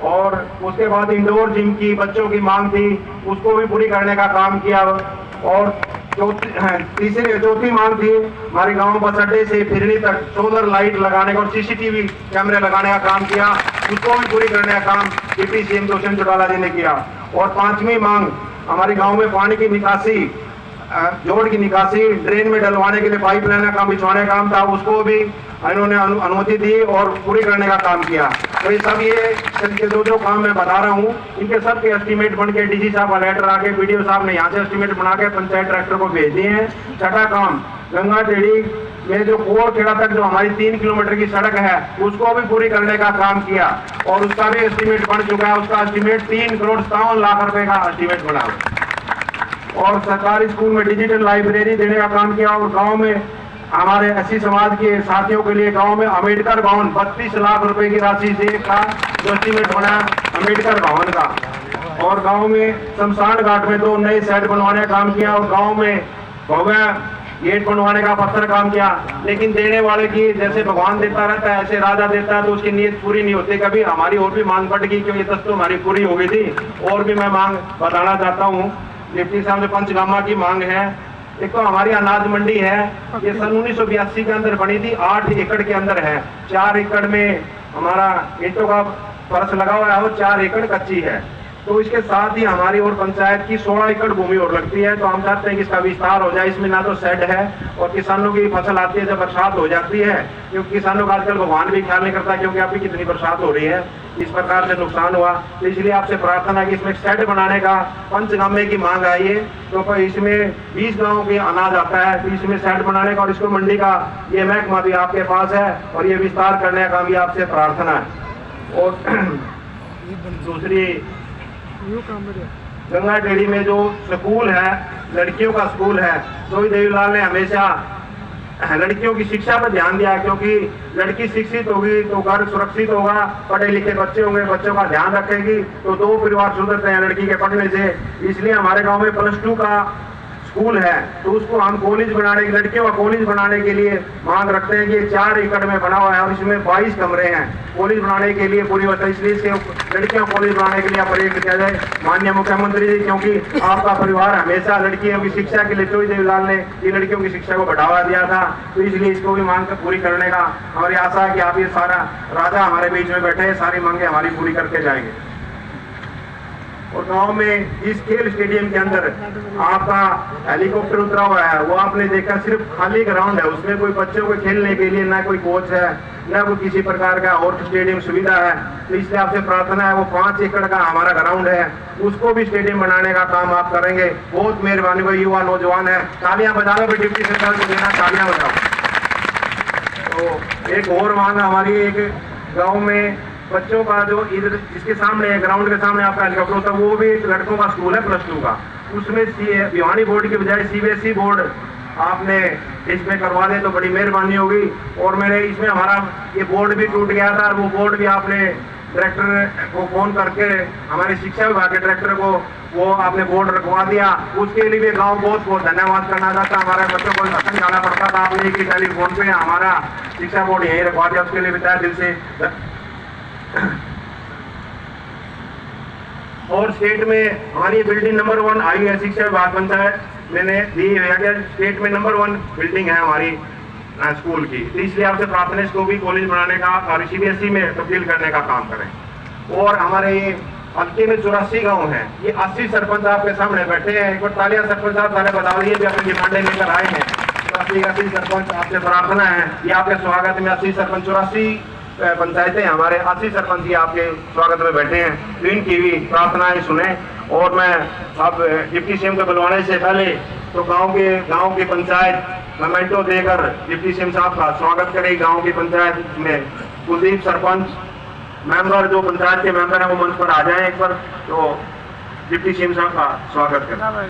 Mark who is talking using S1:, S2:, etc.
S1: और उसके बाद इंडोर जिम की बच्चों की मांग थी, उसको भी पूरी करने का काम किया। और चौथी मांग थी हमारे गांव बस अड्डे से फिरनी तक सोलर लाइट लगाने का और सीसीटीवी कैमरे लगाने का काम किया, उसको भी पूरी करने का काम डिप्टी सीएम दुष्यंत चौटाला जी ने किया। और पांचवी मांग हमारे गांव में पानी की निकासी, जोड़ की निकासी, ड्रेन में डलवाने के लिए पाइपलाइन का काम बिछवाने का काम था, उसको भी इन्होंने अनुमति दी और पूरी करने का काम किया। तो ये सब ये जो काम मैं बता रहा हूँ, इनके सब के एस्टीमेट बन के डीसी साहब का लेटर आके बीडीओ साहब ने यहाँ से एस्टीमेट बना के पंचायत डायरेक्टर को भेज दिए हैं। छठा काम गंगा टेढ़ी में जो कोर खेड़ा तक जो हमारी 3 किलोमीटर की सड़क है, उसको भी पूरी करने का काम किया और उसका भी एस्टीमेट बन चुका है। उसका एस्टीमेट 3,57,00,000 रुपए का एस्टीमेट बना। और सरकारी स्कूल में डिजिटल लाइब्रेरी देने का काम किया। और गांव में हमारे एससी समाज के साथियों के लिए गांव में अम्बेडकर भवन 32 लाख रुपए की राशि से का जो एस्टीमेट बना अम्बेडकर भवन का। और गांव में शमशान घाट में 2 नए सेट बनवाने का काम किया। और गांव में भव्य गेट बनवाने का पत्थर काम किया। लेकिन देने वाले की जैसे भगवान देता रहता है, ऐसे राजा देता है, तो उसकी नीयत पूरी नहीं होती। कभी हमारी और भी मांग बढ़ गई, क्योंकि 10 तो हमारी पूरी हो गई थी। और भी मैं मांग बताना चाहता हूँ। डिप्टी साहब से पंचगामा की मांग है। एक तो हमारी अनाज मंडी है, ये सन 1982 के अंदर बनी थी, 8 एकड़ के अंदर है। 4 एकड़ में हमारा ईंटों का फर्श लगा हुआ है और 4 एकड़ कच्ची है। तो इसके साथ ही हमारी और पंचायत की 16 एकड़ भूमि और लगती है। तो हम चाहते हैं कि इसका विस्तार हो जाए। इसमें ना तो शेड है और किसानों की फसल आती है जब बरसात हो जाती है, क्योंकि किसानों का आजकल भगवान भी ख्याल नहीं करता, क्योंकि अभी कितनी बरसात हो रही है, इस प्रकार से नुकसान हुआ। तो इसलिए आपसे प्रार्थना है कि इसमें शेड बनाने का पंचगामे की मांग आई है। तो इसमें 20 गाँव के अनाज आता है, तो इसमें शेड बनाने का और इसको मंडी का ये महकमा भी आपके पास है और ये विस्तार करने का भी आपसे प्रार्थना है। और दूसरी गंगा टेढ़ी में जो स्कूल है, लड़कियों का स्कूल है, तो देवीलाल ने हमेशा लड़कियों की शिक्षा पर ध्यान दिया, क्योंकि लड़की शिक्षित होगी तो घर सुरक्षित होगा, पढ़े लिखे बच्चे होंगे, बच्चों का ध्यान रखेगी तो 2 परिवार सुधरते हैं लड़की के पढ़ने से। इसलिए हमारे गांव में +2 का स्कूल है, तो उसको हम कॉलेज बनाने की, लड़कियों का कॉलेज बनाने के लिए मांग रखते हैं कि 4 एकड़ में बना हुआ है और इसमें 22 कमरे हैं। कॉलेज बनाने के लिए पूरी व्यवस्था, इसलिए इसके लड़कियों कॉलेज बनाने के लिए प्रयास किया जाए। माननीय मुख्यमंत्री जी, क्योंकि आपका परिवार हमेशा लड़कियों की शिक्षा के लिए, चौधरी देवीलाल ने ये लड़कियों की शिक्षा को बढ़ावा दिया था, तो इसलिए इसको भी मांग पूरी करने का हमारी आशा है कि आप ये सारा राजा हमारे बीच में बैठे, सारी मांगे हमारी पूरी करके जाएंगे। और गांव में इस खेल स्टेडियम के अंदर आपका हेलीकॉप्टर उतरा हुआ है, वो आपने देखा, सिर्फ खाली ग्राउंड है, उसमें कोई बच्चों को खेलने के लिए ना कोई कोच है, ना कोई किसी प्रकार का और स्टेडियम सुविधा है। तो इसलिए आपसे प्रार्थना है, वो 5 एकड़ का हमारा ग्राउंड है, उसको भी स्टेडियम बनाने का काम आप करेंगे। बहुत मेहरबानी भाई, युवा नौजवान है, तालियां बजा लो डिप्टी सरकार को देना, तालियां बजाओ। तो एक और मांग हमारी, एक गाँव में बच्चों का जो इधर जिसके सामने ग्राउंड के सामने आपका हेलीकॉप्टर होता है, वो भी एक लड़कों का स्कूल है +2 का, उसमें भिवानी बोर्ड के बजाय CBSE बोर्ड आपने इसमें करवा दे तो बड़ी मेहरबानी होगी। और मैंने इसमें हमारा ये बोर्ड भी टूट गया था, वो बोर्ड भी आपने डायरेक्टर को फोन करके हमारे शिक्षा विभाग के डायरेक्टर को वो आपने बोर्ड रखवा दिया। उसके लिए भी गाँव बहुत बहुत धन्यवाद करना चाहता। हमारे बच्चों को लखन जाना पड़ता था, आपने एक ही टेलीफोन पे हमारा शिक्षा बोर्ड यहीं रखवा दिया, उसके लिए भी तहे दिल से। और स्टेट में हमारी बिल्डिंग नंबर 1 आई है, शिक्षा विभाग पंचायत मैंने दी है, स्टेट में नंबर 1 बिल्डिंग है हमारी स्कूल की। तो इसलिए आपसे प्रार्थना, इसको भी कॉलेज बनाने का और CBSE में तब्दील करने का काम करें। और हमारे ये हल्के में 84 गाँव है, ये 80 सरपंच आपके सामने बैठे हैं। एक बार तालियां सरपंच साहब सारे बता दिए भी अपनी डिमांडें लेकर आए हैं। 80 सरपंच, आपसे प्रार्थना है, ये आपके स्वागत में 80 सरपंच, 84 पंचायतें हमारे 80 सरपंच ही आपके स्वागत में बैठे हैं, तो इनकी भी प्रार्थनाएं सुने। और मैं अब डिप्टी सीएम के बुलवाने से पहले तो गांव की पंचायत मोमेंटो देकर डिप्टी सीएम साहब का स्वागत करेगी। गांव की पंचायत में कुलदीप सरपंच, मेंबर जो पंचायत के मेंबर हैं वो मंच पर आ जाएं एक बार, तो डिप्टी सीएम साहब का स्वागत करें।